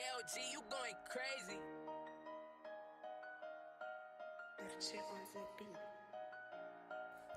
LG, you going crazy.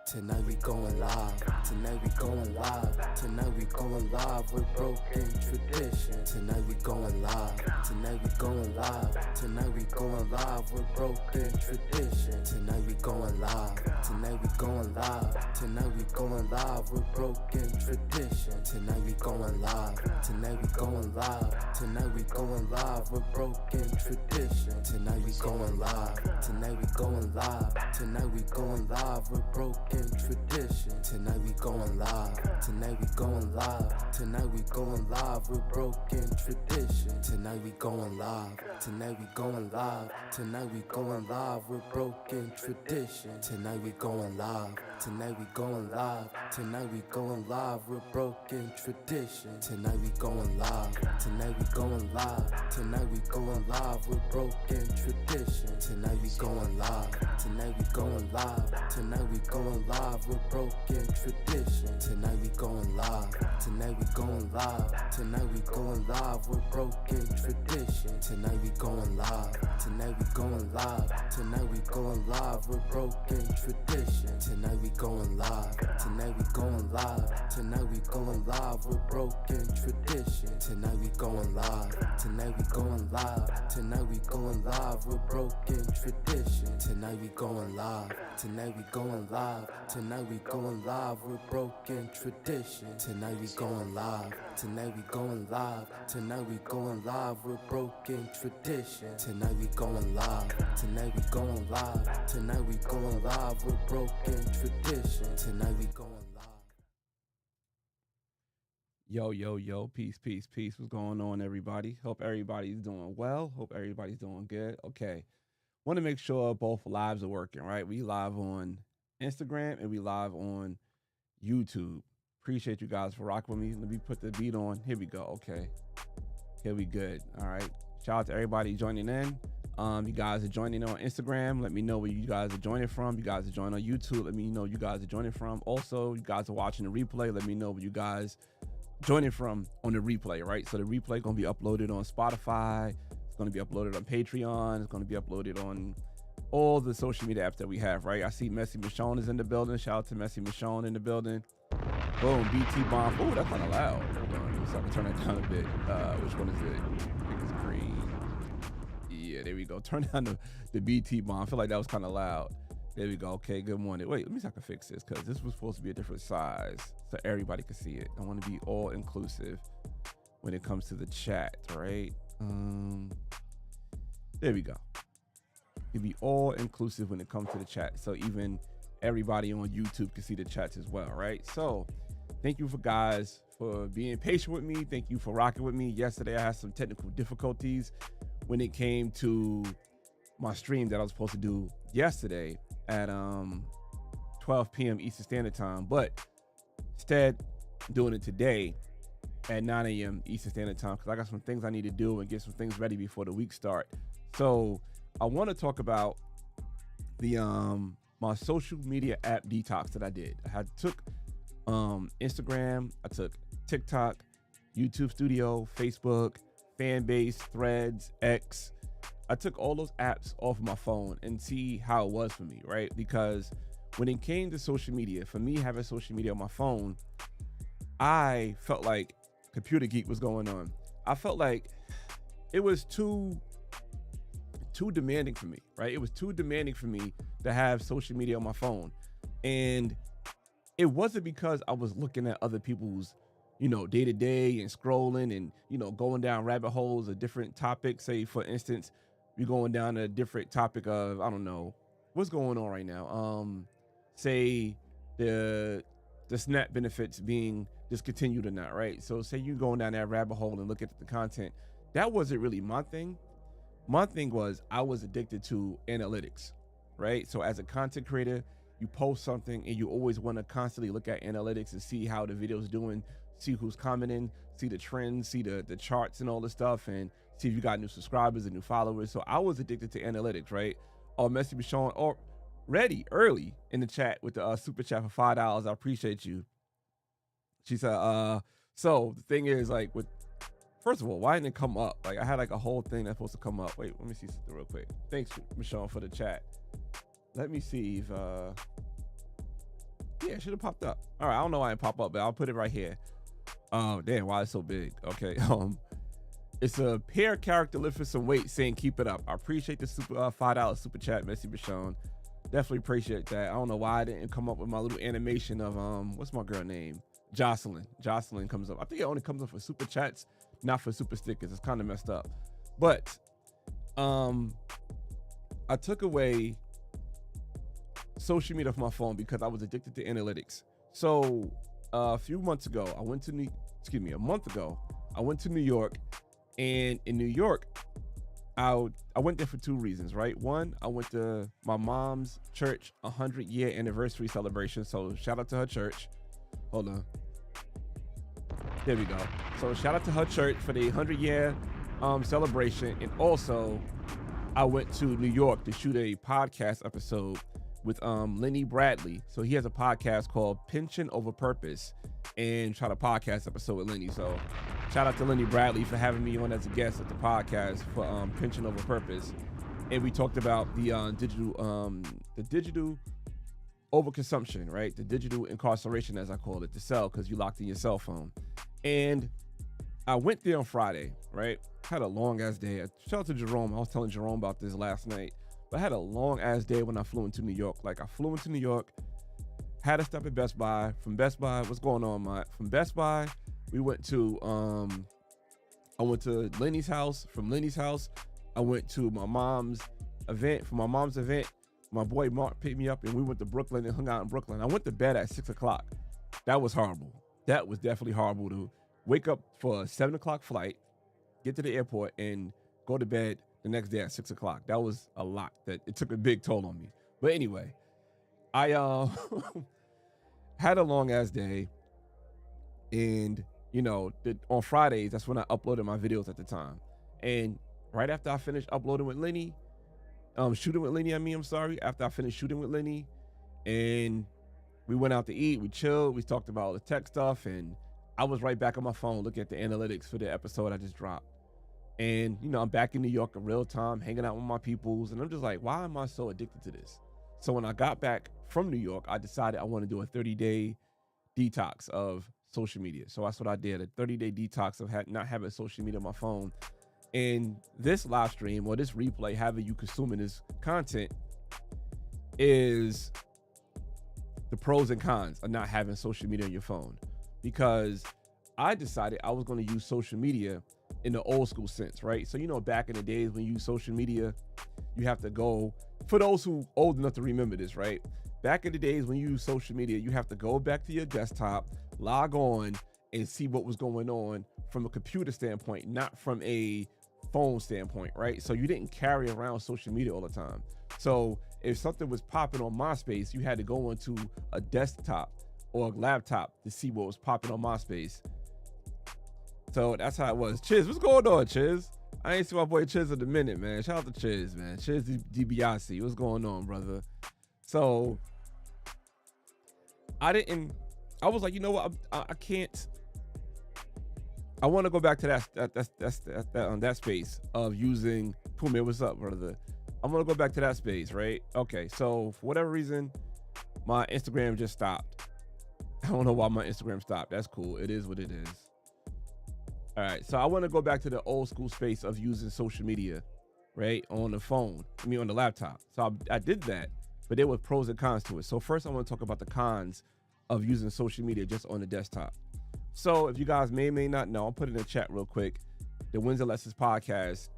Tonight we going live, tonight we going live, tonight we going live with broken tradition. Tonight we going live, tonight we going live, tonight we going live with broken tradition. Tonight we going live, tonight we going live, tonight we going live with broken tradition. Tonight we going live, tonight we going live, tonight we going live with broken tradition. Tonight we going live, tonight we going live, tonight we going live with broken tradition. Tonight we going live, tonight we going live, tonight we going live with broken tradition. Tonight we going live, tonight we going live, tonight we going live with broken tradition. Tonight we going live, tonight we going live, tonight we going live with broken tradition. Tonight we going live, tonight we going live, tonight we going live with broken tradition. Tonight we going live, tonight we going live, tonight we going live with broken tradition. Tonight we going live, tonight we going live, tonight we going live with broken tradition. Tonight we going live, tonight we going live, tonight we going live with broken tradition. Tonight we going live, tonight we going live, tonight we going live with broken tradition. Tonight we going live, tonight we going live, tonight we going live with broken tradition. Tonight we going live, tonight we going live, tonight we going live with broken tradition. Tonight we going live, tonight we going live, tonight we going live with broken tradition. Tonight we going live, tonight we going live, tonight we going live with broken tradition. Tonight we going live. Yo, peace. What's going on, everybody? Hope everybody's doing well. Hope everybody's doing good. Okay. Want to make sure both lives are working, right? We live on Instagram and we live on YouTube. Appreciate you guys for rocking with me. Let me put the beat on. Here we go. Okay. Here we good. All right. Shout out to everybody joining in. You guys are joining on Instagram. Let me know where you guys are joining from. You guys are joining on YouTube. Let me know you guys are joining from. Also, you guys are watching the replay. Let me know where you guys joining from on the replay, right? So the replay going to be uploaded on Spotify. It's going to be uploaded on Patreon. It's going to be uploaded on all the social media apps that we have, right? I see Messi Michonne is in the building. Shout out to Messi Michonne in the building. Boom, BT Bomb. Oh, that's kind of loud. Hold on, so I can turn that down a bit. Which one is it? I think it's green. Yeah, there we go. Turn down the BT Bomb. I feel like that was kind of loud. There we go. Okay, good morning. Wait, let me see if I can fix this because this was supposed to be a different size so everybody can see it. I want to be all inclusive when it comes to the chat, right? There we go. It'd be all inclusive when it comes to the chat. So even everybody on YouTube can see the chats as well, right? So thank you for guys for being patient with me. Thank you for rocking with me. Yesterday, I had some technical difficulties when it came to my stream that I was supposed to do yesterday at 12 p.m. Eastern Standard Time, but instead doing it today at 9 a.m. Eastern Standard Time because I got some things I need to do and get some things ready before the week start. So I want to talk about the my social media app detox that I did. I took Instagram, I took TikTok, YouTube Studio, Facebook, Fanbase, Threads, X. I took all those apps off of my phone and see how it was for me, right? Because when it came to social media, for me having social media on my phone, I felt like computer geek was going on. I felt like it was too demanding for me, right? It was too demanding for me to have social media on my phone. And it wasn't because I was looking at other people's, day to day and scrolling and, going down rabbit holes of different topics. Say, for instance, you're going down a different topic of, I don't know, what's going on right now. Say the SNAP benefits being discontinued or not, right? So say you're going down that rabbit hole and look at the content. That wasn't really my thing. My thing was I was addicted to analytics, right? So as a content creator, you post something and you always want to constantly look at analytics and see how the video's doing, see who's commenting, see the trends, see the charts and all this stuff, and see if you got new subscribers and new followers. So I was addicted to analytics, right? Oh, Messi Michonne, or ready early in the chat with the super chat for $5. I appreciate you. She said, so the thing is, like, with First of all, why didn't it come up? Like I had like a whole thing that's supposed to come up. Wait, let me see something real quick. Thanks, Michonne, for the chat. Let me see if yeah, it should have popped up. All right, I don't know why it popped up, but I'll put it right here. Damn, why it's so big? Okay, it's a pair character lifting some weight saying keep it up. I appreciate the super $5 super chat, Messy Michonne. Definitely appreciate that. I don't know why I didn't come up with my little animation of what's my girl name? Jocelyn. Jocelyn comes up. I think it only comes up for super chats, not for super stickers. It's kind of messed up. But I took away social media from my phone because I was addicted to analytics. So a month ago, I went to New York, and in New York, I went there for two reasons, right? One, I went to my mom's church 100-year anniversary celebration. So shout out to her church. Hold on. There we go. So shout out to her church for the 100-year celebration. And also, I went to New York to shoot a podcast episode with Lenny Bradley. So he has a podcast called Pension Over Purpose, and shot a podcast episode with Lenny. So shout out to Lenny Bradley for having me on as a guest at the podcast for Pension Over Purpose. And we talked about the digital overconsumption, right? The digital incarceration, as I call it, the cell, because you locked in your cell phone. And I went there on Friday, right? Had a long ass day. Shout out to Jerome. I was telling Jerome about this last night. But I had a long ass day when I flew into New York. Like I flew into New York, had to stop at Best Buy. From Best Buy, what's going on, Mike? From Best Buy, we went to I went to Lenny's house. From Lenny's house, I went to my mom's event. For my mom's event, my boy Mark picked me up and we went to Brooklyn and hung out in Brooklyn. I went to bed at 6 o'clock. That was horrible. That was definitely horrible to wake up for a 7 o'clock flight, get to the airport, and go to bed the next day at 6 o'clock. That was a lot. That it took a big toll on me. But anyway, I had a long ass day, and you know, on Fridays, that's when I uploaded my videos at the time. And right after I finished uploading with Lenny, shooting with Lenny, after I finished shooting with Lenny, and we went out to eat, we chilled, we talked about all the tech stuff, and I was right back on my phone looking at the analytics for the episode I just dropped. And, you know, I'm back in New York in real time, hanging out with my peoples, and I'm just like, why am I so addicted to this? So when I got back from New York, I decided I want to do a 30-day detox of social media. So that's what I did, a 30-day detox of not having social media on my phone. And this live stream or this replay, however you consuming this content, is the pros and cons of not having social media on your phone. Because I decided I was going to use social media in the old school sense, right? So, you know, back in the days when you use social media, you have to go, for those who old enough to remember this, right? Back in the days when you use social media, you have to go back to your desktop, log on, and see what was going on from a computer standpoint, not from a phone standpoint, right? So you didn't carry around social media all the time. So if something was popping on MySpace, you had to go onto a desktop or a laptop to see what was popping on MySpace. So that's how it was. Chiz, what's going on, Chiz? I ain't seen my boy Chiz in a minute, man. Shout out to Chiz, man. Chiz DiBiase. What's going on, brother? So I was like, you know what? I can't. I want to go back to that space of using Puma. What's up, brother? I'm gonna go back to that space, right? Okay, so for whatever reason, my Instagram just stopped. I don't know why my Instagram stopped. That's cool. It is what it is. All right, so I want to go back to the old school space of using social media, right, on the phone. On the laptop. So I did that, but there were pros and cons to it. So first, I want to talk about the cons of using social media just on the desktop. So if you guys may not know, I'll put it in the chat real quick. The Wins and Lessons podcast.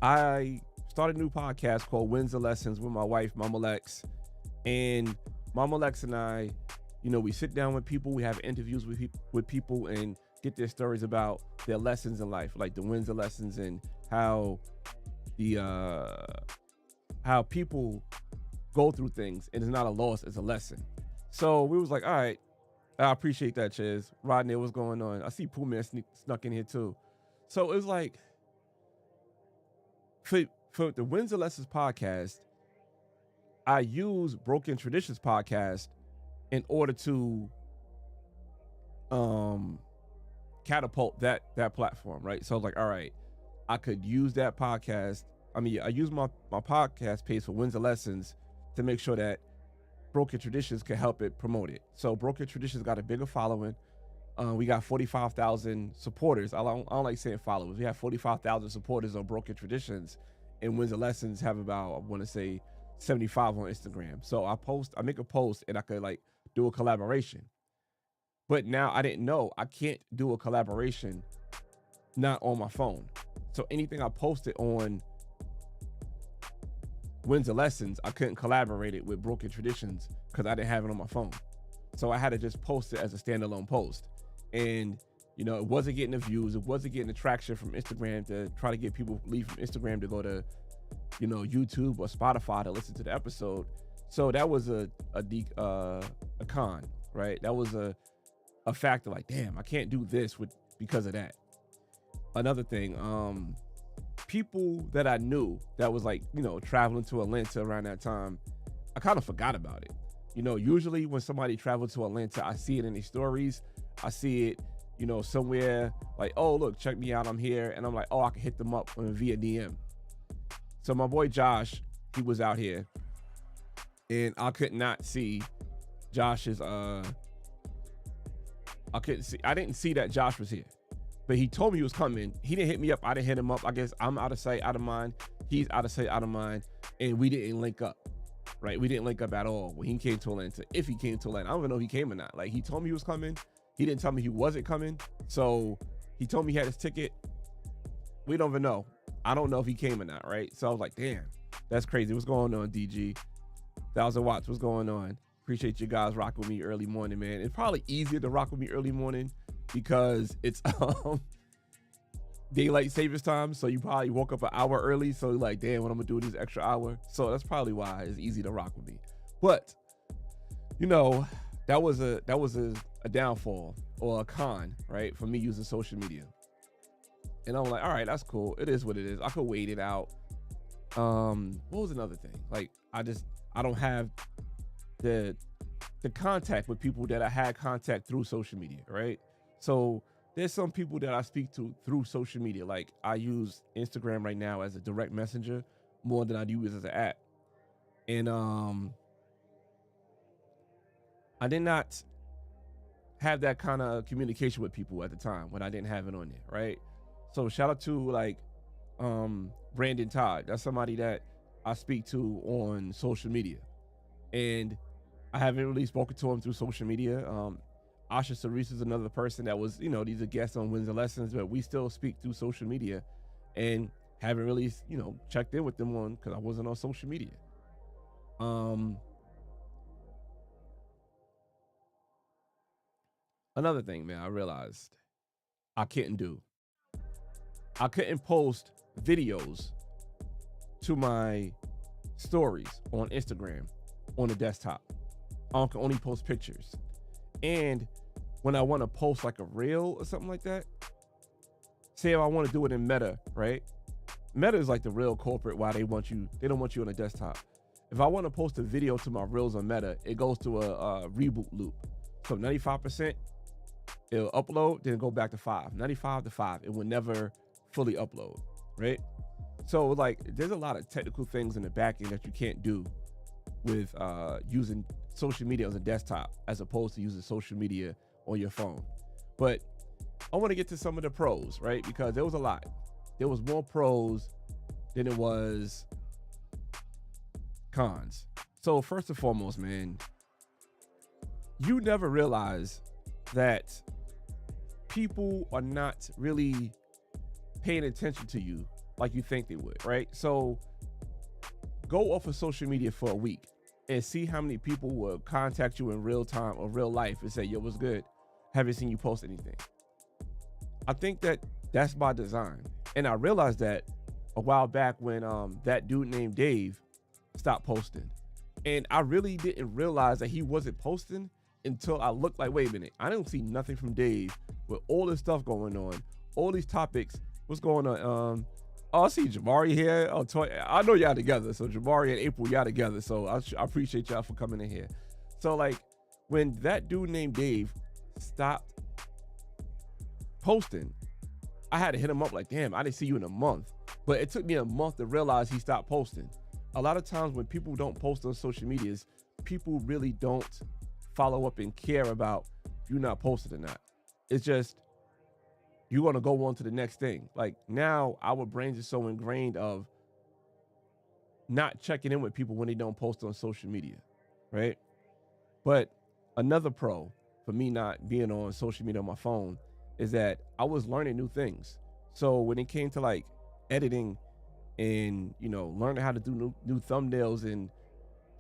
I started a new podcast called Wins and Lessons with my wife, Mama Lex. And Mama Lex and I, you know, we sit down with people, we have interviews with people and get their stories about their lessons in life, like the wins and lessons, and how people go through things, and it's not a loss, it's a lesson. So we was like, all right, I appreciate that, Chiz. Rodney, what's going on? I see Pooh Man snuck in here too. So it was like, for the Wins and Lessons podcast, I use Broken Traditions podcast in order to catapult that platform, right? So I was like, all right, I could use that podcast. I mean, I use my podcast page for Wins and Lessons to make sure that Broken Traditions could help it promote it. So Broken Traditions got a bigger following. We got 45,000 supporters. I don't like saying followers. We have 45,000 supporters on Broken Traditions, and Wins and Lessons have about, I want to say, 75 on Instagram. So I make a post and I could like do a collaboration. But now I didn't know I can't do a collaboration not on my phone. So anything I posted on Wins and Lessons, I couldn't collaborate it with Broken Traditions because I didn't have it on my phone. So I had to just post it as a standalone post. And, you know, it wasn't getting the views. It wasn't getting the traction from Instagram to try to get people leave from Instagram to go to, you know, YouTube or Spotify to listen to the episode. So that was a con, right? That was a factor like, damn, I can't do this because of that. Another thing, people that I knew that was like, you know, traveling to Atlanta around that time, I kind of forgot about it. You know, usually when somebody travels to Atlanta, I see it in their stories. I see it, you know, somewhere like, oh, look, check me out, I'm here. And I'm like, oh, I can hit them up via DM. So my boy Josh, he was out here and I could not see Josh's, I didn't see that Josh was here, but he told me he was coming. He didn't hit me up. I didn't hit him up. I guess I'm out of sight, out of mind. He's out of sight, out of mind. And we didn't link up, right? We didn't link up at all when he came to Atlanta. If he came to Atlanta, I don't even know if he came or not. Like, he told me he was coming. He didn't tell me he wasn't coming. So he told me he had his ticket. We don't even know. I don't know if he came or not, right? So I was like, damn, that's crazy. What's going on, DG? 1,000 watts, what's going on? Appreciate you guys rocking with me early morning, man. It's probably easier to rock with me early morning because it's daylight savings time. So you probably woke up an hour early. So you're like, damn, what I'm gonna do this extra hour? So that's probably why it's easy to rock with me. But, you know, that was a downfall or a con, right? For me using social media. And I'm like, all right, that's cool. It is what it is. I could wait it out. What was another thing? Like, I don't have the contact with people that I had contact through social media, right? So there's some people that I speak to through social media. Like, I use Instagram right now as a direct messenger more than I use as an app. And I did not have that kind of communication with people at the time when I didn't have it on there, right? So shout out to like Brandon Todd. That's somebody that I speak to on social media. And I haven't really spoken to him through social media. Asha Cerise is another person that was, you know, these are guests on Wins and Lessons, but we still speak through social media and haven't really, you know, checked in with them on because I wasn't on social media. Another thing, man, I realized I couldn't post videos to my stories on Instagram on the desktop. I can only post pictures. And when I want to post like a reel or something like that, say if I want to do it in Meta, right? Meta is like the real culprit why they don't want you on the desktop. If I want to post a video to my reels on Meta, it goes to a reboot loop. So 95%, it'll upload, then go back to 5. 95 to 5, it will never fully upload, right? So like, there's a lot of technical things in the back end that you can't do with using social media as a desktop as opposed to using social media on your phone. But I want to get to some of the pros, right? Because there was a lot. There was more pros than it was cons. So first and foremost, man, you never realize that people are not really paying attention to you like you think they would, right? So go off of social media for a week and see how many people will contact you in real time or real life and say, yo, what's good? Haven't seen you post anything. I think that that's by design. And I realized that a while back when that dude named Dave stopped posting. And I really didn't realize that he wasn't posting until I looked like, wait a minute, I didn't see nothing from Dave with all this stuff going on, all these topics. What's going on? Oh, I see Jamari here. Oh, I know y'all together. So Jamari and April, y'all together. So I appreciate y'all for coming in here. So like when that dude named Dave stopped posting, I had to hit him up like, damn, I didn't see you in a month. But it took me a month to realize he stopped posting. A lot of times when people don't post on social medias, people really don't follow up and care about you not posted or not. It's just, you're gonna go on to the next thing. Like now our brains are so ingrained of not checking in with people when they don't post on social media, right? But another pro for me not being on social media on my phone is that I was learning new things. So when it came to like editing and, you know, learning how to do new thumbnails and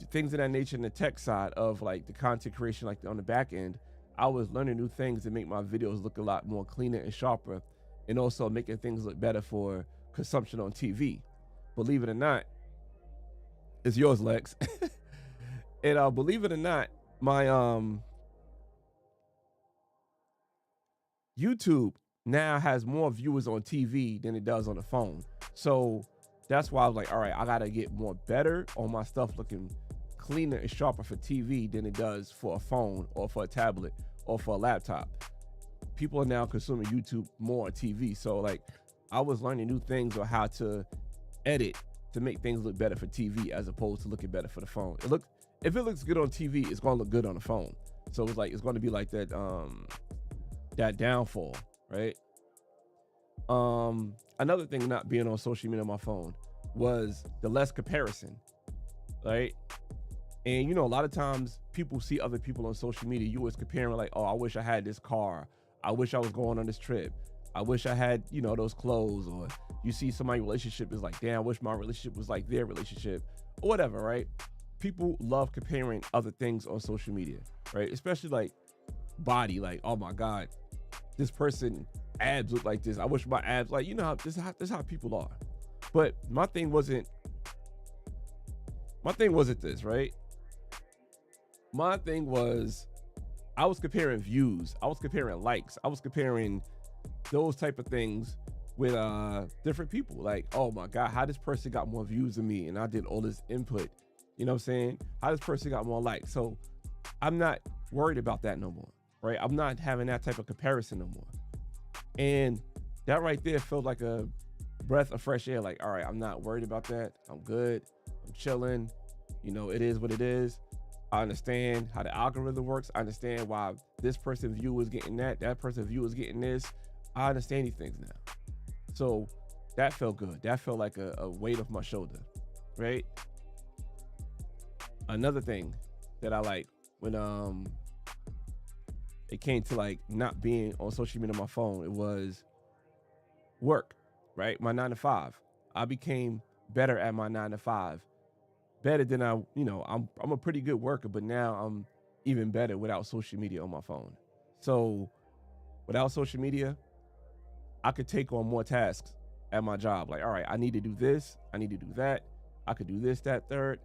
things of that nature in the tech side of like the content creation, like on the back end, I was learning new things to make my videos look a lot more cleaner and sharper, and also making things look better for consumption on TV. Believe it or not, it's yours, Lex. And believe it or not, my YouTube now has more viewers on TV than it does on the phone. So that's why I was like, all right, I gotta get more better on my stuff looking cleaner and sharper for TV than it does for a phone or for a tablet or for a laptop. People are now consuming YouTube more on TV. So like I was learning new things on how to edit to make things look better for TV as opposed to looking better for the phone. If it looks good on TV, it's gonna look good on the phone. So it's like, it's gonna be like that, that downfall, right? Another thing not being on social media on my phone was the less comparison, right? And you know, a lot of times people see other people on social media, you was comparing like, oh, I wish I had this car. I wish I was going on this trip. I wish I had, you know, those clothes. Or you see somebody's relationship is like, damn, I wish my relationship was like their relationship, or whatever, right? People love comparing other things on social media, right? Especially like body, like, oh my God, this person abs look like this. I wish my abs, like, you know, how this is how people are. But my thing wasn't this, right? My thing was, I was comparing views. I was comparing likes. I was comparing those type of things with different people. Like, oh my God, how this person got more views than me and I did all this input. You know what I'm saying? How this person got more likes. So I'm not worried about that no more, right? I'm not having that type of comparison no more. And that right there felt like a breath of fresh air. Like, all right, I'm not worried about that. I'm good. I'm chilling. You know, it is what it is. I understand how the algorithm works. I understand why this person view is getting that person view is getting this. I understand these things now. So that felt good. That felt like a weight off my shoulder, right? Another thing that I like when it came to like not being on social media on my phone, it was work, right? My 9 to 5. I became better at my 9 to 5. Better than I'm a pretty good worker, but now I'm even better without social media on my phone. So without social media, I could take on more tasks at my job. Like, all right, I need to do this. I need to do that. I could do this, that, third,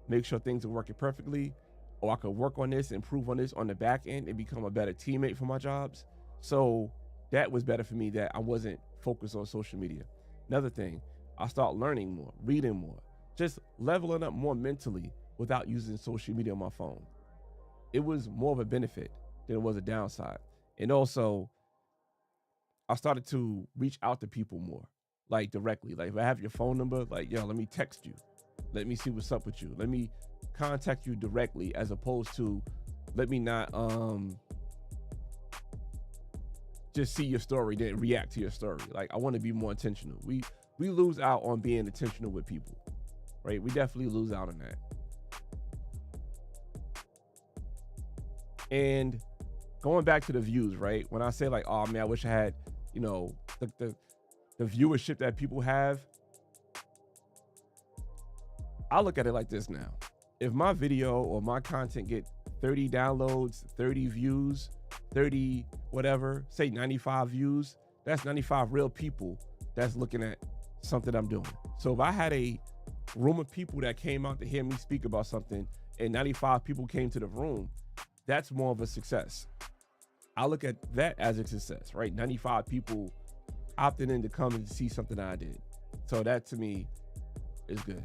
make sure things are working perfectly. Or I could work on this, improve on this on the back end and become a better teammate for my jobs. So that was better for me that I wasn't focused on social media. Another thing, I start learning more, reading more, just leveling up more mentally without using social media on my phone. It was more of a benefit than it was a downside. And also, I started to reach out to people more, like directly. Like if I have your phone number, like, yo, let me text you. Let me see what's up with you. Let me contact you directly, as opposed to let me not just see your story, then react to your story. Like I want to be more intentional. We lose out on being intentional with people, right? We definitely lose out on that. And going back to the views, right? When I say like, oh man, I wish I had, you know, the viewership that people have, I look at it like this now. If my video or my content get 30 downloads, 30 views, 30 whatever, say 95 views, that's 95 real people that's looking at something I'm doing. So if I had a room of people that came out to hear me speak about something and 95 people came to the room, that's more of a success. I look at that as a success, right? 95 people opting in to come and see something I did. So that to me is good.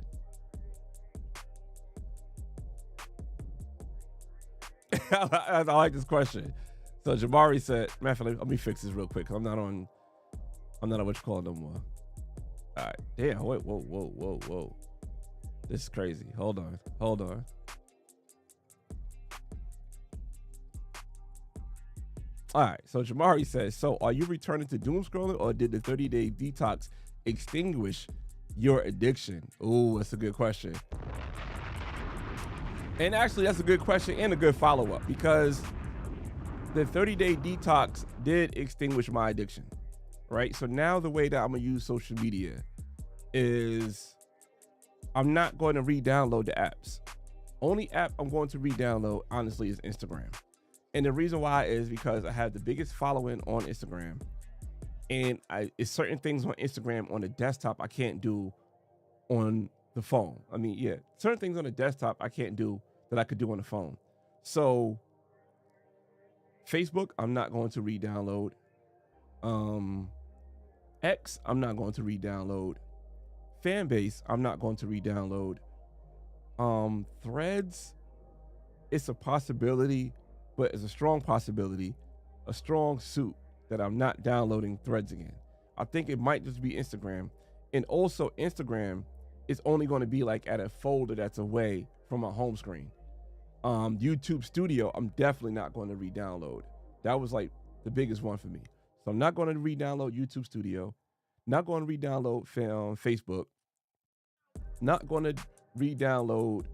I like this question. So Jamari said, matter of fact, let me fix this real quick. I'm not on what you call it no more. All right. Damn. Wait. Whoa. This is crazy. Hold on. All right. So Jamari says, so are you returning to doom scrolling, or did the 30-day detox extinguish your addiction? Ooh, that's a good question. And actually, that's a good question and a good follow-up, because the 30-day detox did extinguish my addiction, right? So now the way that I'm gonna use social media is I'm not going to re-download the apps. Only app I'm going to re-download, honestly, is Instagram. And the reason why is because I have the biggest following on Instagram, and it's certain things on Instagram on the desktop I can't do on the phone. I mean, yeah, certain things on the desktop I can't do that I could do on the phone. So Facebook, I'm not going to re-download. X, I'm not going to re-download. Fanbase, I'm not going to re-download. Threads, it's a possibility, but it's a strong possibility, a strong suit that I'm not downloading Threads again. I think it might just be Instagram. And also Instagram is only going to be like at a folder that's away from my home screen. YouTube Studio, I'm definitely not going to re-download. That was like the biggest one for me. So I'm not going to re-download YouTube Studio, not going to re-download Facebook, not going to re-download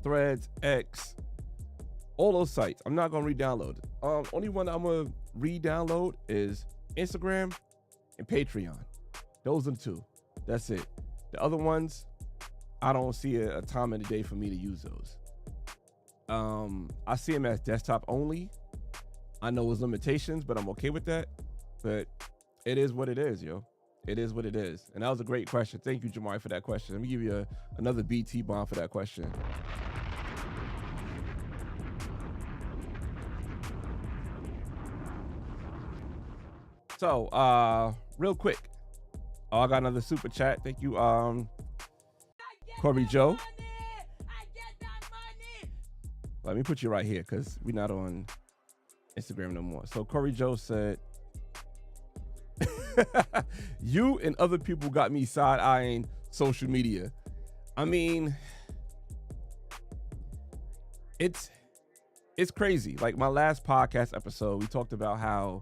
Threads, X, all those sites. I'm not going to re-download. Only one I'm going to re-download is Instagram and Patreon. Those are the two. That's it. The other ones, I don't see a time in the day for me to use those. I see them as desktop only. I know there's limitations, but I'm okay with that. But it is what it is, yo. It is what it is. And that was a great question. Thank you, Jamari, for that question. Let me give you another BT bomb for that question. So, real quick. Oh, I got another super chat. Thank you, Corey Joe. Let me put you right here because we're not on Instagram no more. So Corey Joe said, you and other people got me side-eyeing social media. I mean, it's crazy. Like my last podcast episode, we talked about how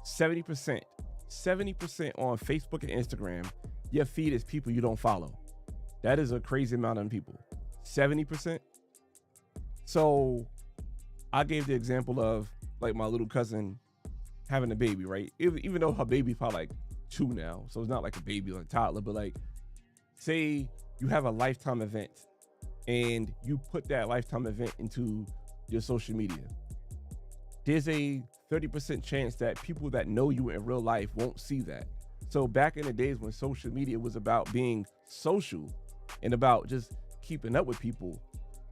70% on Facebook and Instagram, your feed is people you don't follow. That is a crazy amount of people. 70%. So I gave the example of like my little cousin having a baby, right? Even though her baby's probably like 2 now, so it's not like a baby, like a toddler, but like say you have a lifetime event and you put that lifetime event into your social media. There's a 30% chance that people that know you in real life won't see that. So back in the days when social media was about being social and about just keeping up with people,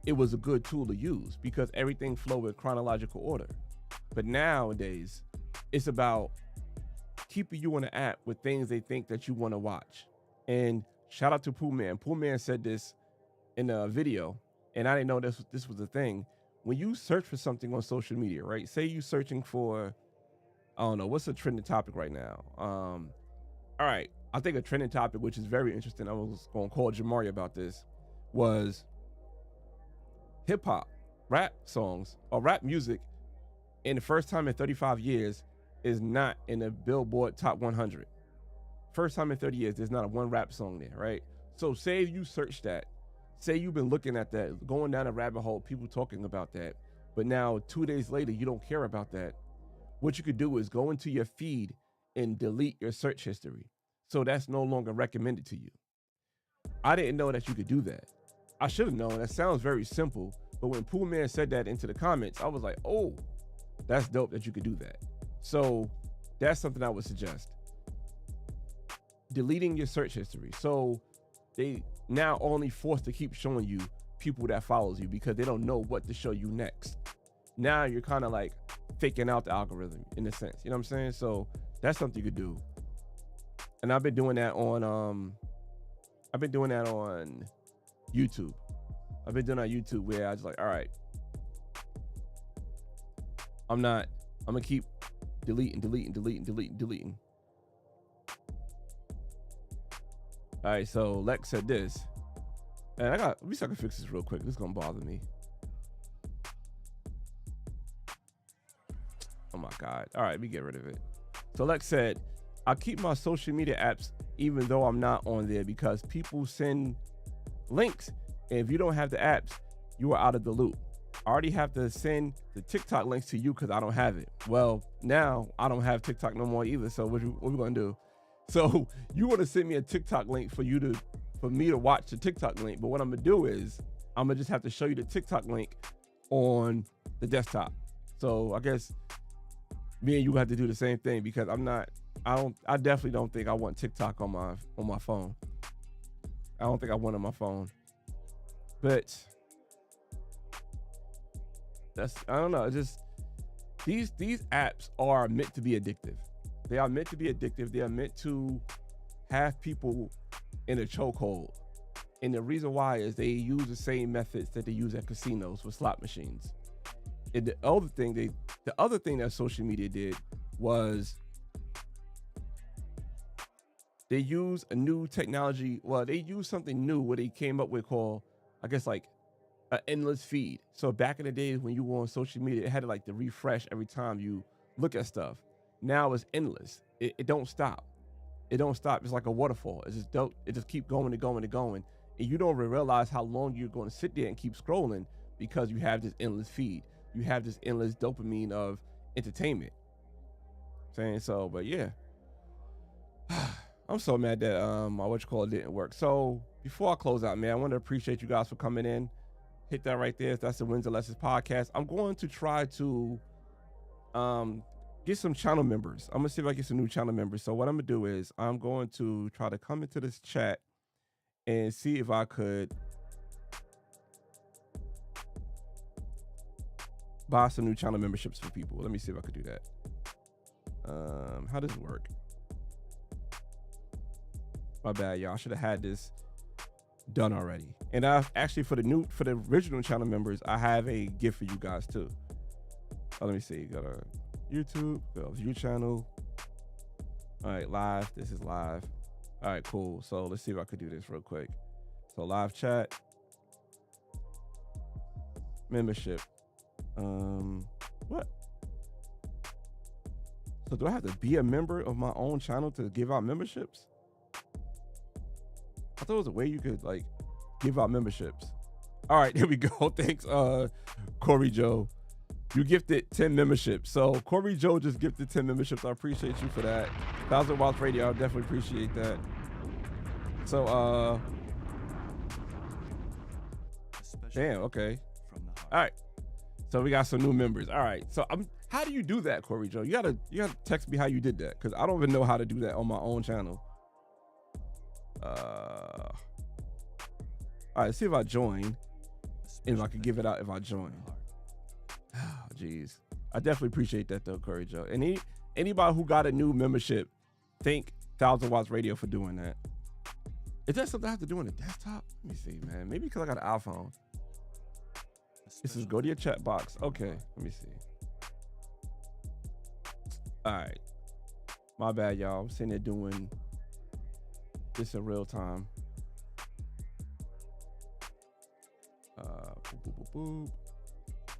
it was a good tool to use because everything flowed in chronological order. But nowadays, it's about keeping you on the app with things they think that you want to watch. And shout out to Pooh Man. Pooh Man said this in a video, and I didn't know this was a thing. When you search for something on social media, right? Say you searching for, I don't know, what's a trending topic right now? All right, I think a trending topic, which is very interesting, I was going to call Jamari about this, was hip hop, rap songs, or rap music in the first time in 35 years is not in the Billboard Top 100. First time in 30 years, there's not a one rap song there, right? So say you search that, say you've been looking at that, going down a rabbit hole, people talking about that, but now 2 days later, you don't care about that. What you could do is go into your feed and delete your search history. So that's no longer recommended to you. I didn't know that you could do that. I should have known. That sounds very simple. But when Pooh Man said that into the comments, I was like, oh, that's dope that you could do that. So that's something I would suggest. Deleting your search history. So they now only forced to keep showing you people that follows you because they don't know what to show you next. Now you're kind of like faking out the algorithm in a sense. You know what I'm saying? So that's something you could do. And I've been doing that on YouTube. I've been doing that on YouTube where I was like, all right, I'm gonna keep deleting. All right, so Lex said this, and let me see if I can fix this real quick. This is gonna bother me. Oh my God. All right, let me get rid of it. So Lex said, I keep my social media apps even though I'm not on there because people send links. And if you don't have the apps, you are out of the loop. I already have to send the TikTok links to you because I don't have it. Well, now I don't have TikTok no more either. So what we gonna do? So you want to send me a TikTok link for me to watch the TikTok link. But what I'm gonna do is I'm gonna just have to show you the TikTok link on the desktop. So I guess me and you have to do the same thing because I definitely don't think I want TikTok on my phone. I don't think I want it on my phone. But I don't know. It's just these apps are meant to be addictive. They are meant to be addictive. They are meant to have people in a chokehold. And the reason why is they use the same methods that they use at casinos with slot machines. And the other thing that social media did was they use a new technology. Well, they used something new where they came up with called, I guess, like an endless feed. So back in the days when you were on social media, it had to like to refresh every time you look at stuff. Now it's endless. It don't stop. It don't stop. It's like a waterfall. It just keep going and going and going. And you don't even realize how long you're going to sit there and keep scrolling because you have this endless feed. You have this endless dopamine of entertainment. Saying so, but yeah. I'm so mad that my didn't work. So before I close out, man, I want to appreciate you guys for coming in. Hit that right there. That's the Wins and Lessons podcast. I'm going to try to get some channel members. I'm gonna see if I get some new channel members. So what I'm gonna do is I'm going to try to come into this chat and see if I could buy some new channel memberships for people. Let me see if I could do that. How does it work? My bad, y'all. I should have had this done already. And I've actually for the original channel members, I have a gift for you guys too. Oh, let me see. Go to YouTube, go to view channel. All right, live. This is live. All right, cool. So let's see if I could do this real quick. So live chat, membership. What? So do I have to be a member of my own channel to give out memberships? I thought it was a way you could like give out memberships. All right, here we go. Thanks, Corey Joe. You gifted 10 memberships. So Corey Joe just gifted 10 memberships. I appreciate you for that. 1000 Watts Radio, I definitely appreciate that. So damn, okay. All right. So we got some new members. All right. So how do you do that, Corey Joe? You gotta text me how you did that, because I don't even know how to do that on my own channel. All right, let's see if I join. If I could give it out if I join. Oh, geez. I definitely appreciate that though, Corey Joe. And anybody who got a new membership, thank 1000 Watts Radio for doing that. Is that something I have to do on the desktop? Let me see, man. Maybe because I got an iPhone. This is go to your chat box. Okay, let me see. All right. My bad, y'all. I'm sitting there doing this in real time. Boop, boop, boop, boop.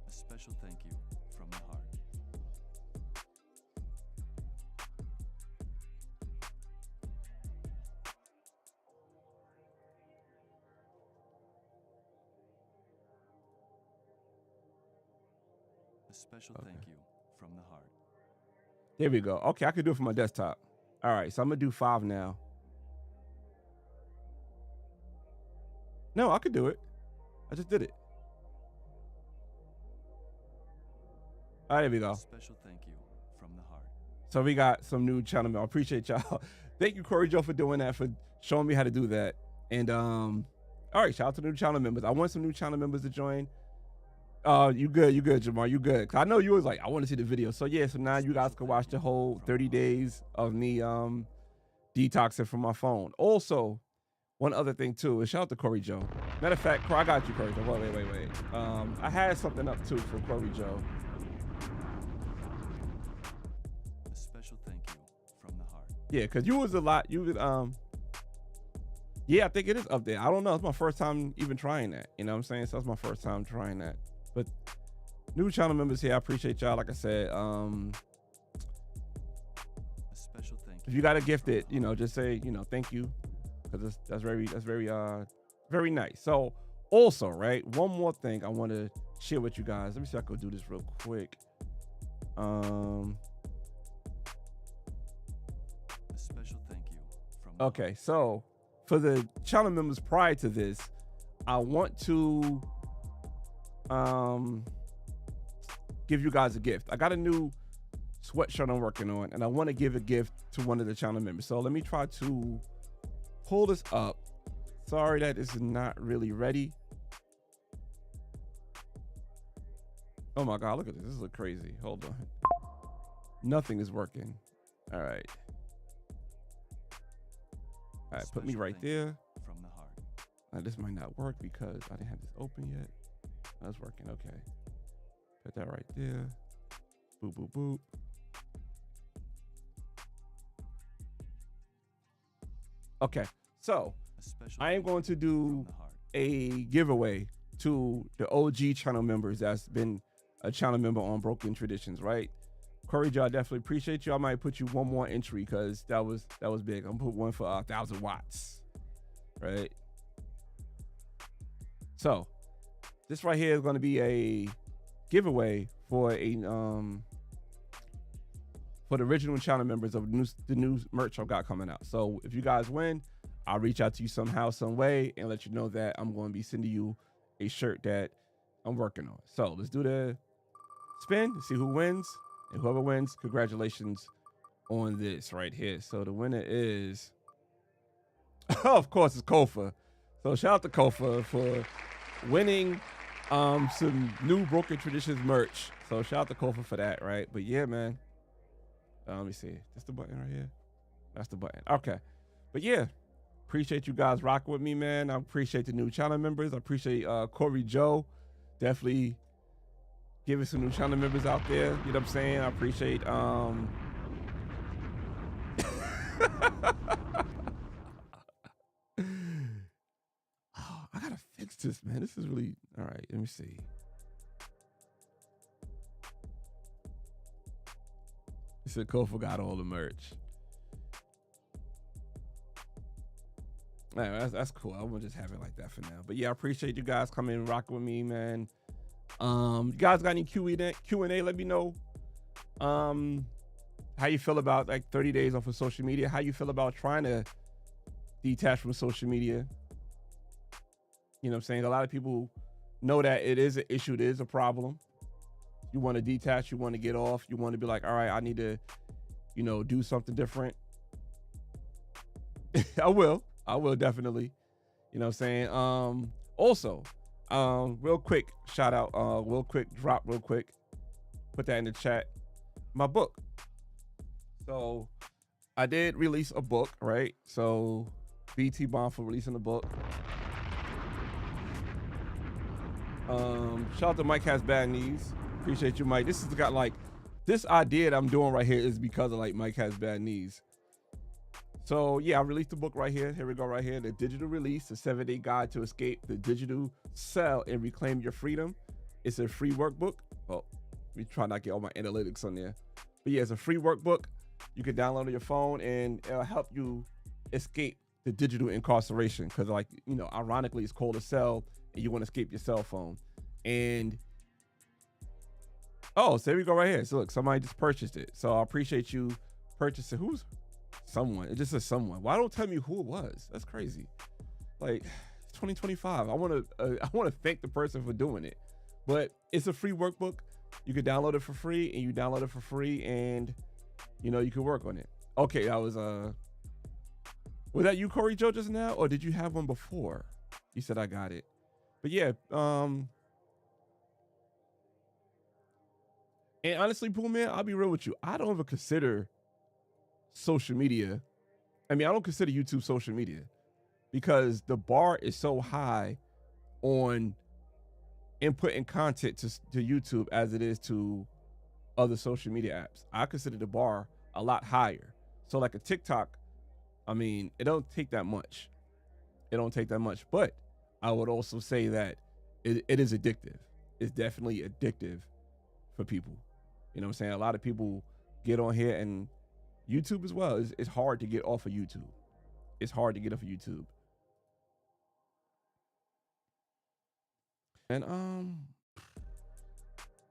A special thank you from the heart. A special thank you from the heart. There we go. Okay, I can do it from my desktop. All right, so I'm gonna do 5 now. No, I could do it. I just did it. All right, there we go. Special thank you from the heart. So we got some new channel members. I appreciate y'all. Thank you, Corey Joe, for doing that, for showing me how to do that. And all right, shout out to the new channel members. I want some new channel members to join. You good, Jamar, you good. 'Cause I know you was like, I want to see the video. So yeah, so now you guys can watch the whole 30 days of me detoxing from my phone. Also, one other thing too is shout out to Corey Joe. Matter of fact, I got you, Corey Joe. Wait. I had something up too for Corey Joe. Yeah, because you was a lot. You would yeah, I think it is up there. I don't know. It's my first time even trying that. You know what I'm saying? So that's my first time trying that. But new channel members here, I appreciate y'all. Like I said, A special thank if you. you got to gift it, you know, just say, you know, thank you, because that's very nice. So also, right, one more thing I want to share with you guys. Let me see if I can do this real quick. A special thank you from the Okay, so for the channel members prior to this, I want to give you guys a gift. I got a new sweatshirt I'm working on, and I want to give a gift to one of the channel members. So let me try to pull this up. Sorry that this is not really ready. Oh my God, look at this. This looks crazy. Hold on. Nothing is working. All right. All right, put me Special right thank you there. from the heart. This might not work because I didn't have this open yet. That's working. Okay. Put that right there. Boop, boop, boop. Okay. So A special I am thank you going to from do the heart. a giveaway to the OG channel members that's been a channel member on Broken Traditions, right? Corey Joe, I definitely appreciate you. I might put you one more entry because that was big. I'm gonna put one for 1,000 watts, right? So this right here is going to be a giveaway for the original channel members of the new merch I've got coming out. So if you guys win, I'll reach out to you somehow, some way, and let you know that I'm going to be sending you a shirt that I'm working on. So let's do the spin to see who wins, and whoever wins, congratulations on this right here. So the winner is, of course, it's Kofa. So shout out to Kofa for winning some new Broken Traditions merch. So shout out to Kofa for that, right? But yeah, man. Let me see. That's the button right here. That's the button. Okay. But yeah, appreciate you guys rocking with me, man. I appreciate the new channel members. I appreciate Corey Joe. Definitely giving some new channel members out there. You know what I'm saying? I appreciate Oh, I gotta fix this, man. This is really all right. Let me see. He said Kofa got all the merch. All right, that's cool. I will just have it like that for now. But yeah, I appreciate you guys coming and rocking with me, man. You guys got any Q&A? Let me know. How you feel about like 30 days off of social media? How you feel about trying to detach from social media? You know what I'm saying? A lot of people know that it is an issue. It is a problem. You want to detach. You want to get off. You want to be like, all right, I need to, you know, do something different. I will definitely. You know what I'm saying? Also, real quick shout out, real quick drop, real quick. Put that in the chat. My book. So I did release a book, right? So BT Bomb for releasing the book. Shout out to Mike Has Bad Knees. Appreciate you, Mike. This has got like, this idea that I'm doing right here is because of like Mike Has Bad Knees. So yeah, I released the book right here. Here we go, right here. The digital release, the 7-day guide to escape the digital cell and reclaim your freedom. It's a free workbook. Oh, let me try not to get all my analytics on there. But yeah, it's a free workbook. You can download it on your phone and it'll help you escape the digital incarceration. Cause like, you know, ironically it's called a cell and you want to escape your cell phone. And oh, so there we go right here. So look, somebody just purchased it. So I appreciate you purchasing. Who's someone? It just says someone. Why don't tell me who it was? That's crazy. Like, it's 2025. I want to thank the person for doing it. But it's a free workbook. You can download it for free, and you download it for free, and you know you can work on it. Okay, that was that you, Corey Joe, just now, or did you have one before? You said I got it. But yeah, and honestly, Pooh Man, I'll be real with you. I don't even consider social media. I mean, I don't consider YouTube social media because the bar is so high on inputting content to YouTube as it is to other social media apps. I consider the bar a lot higher. So like a TikTok, I mean, it don't take that much. It don't take that much. But I would also say that it is addictive. It's definitely addictive for people. You know what I'm saying? A lot of people get on here, and YouTube as well. It's hard to get off of YouTube. It's hard to get off of YouTube. And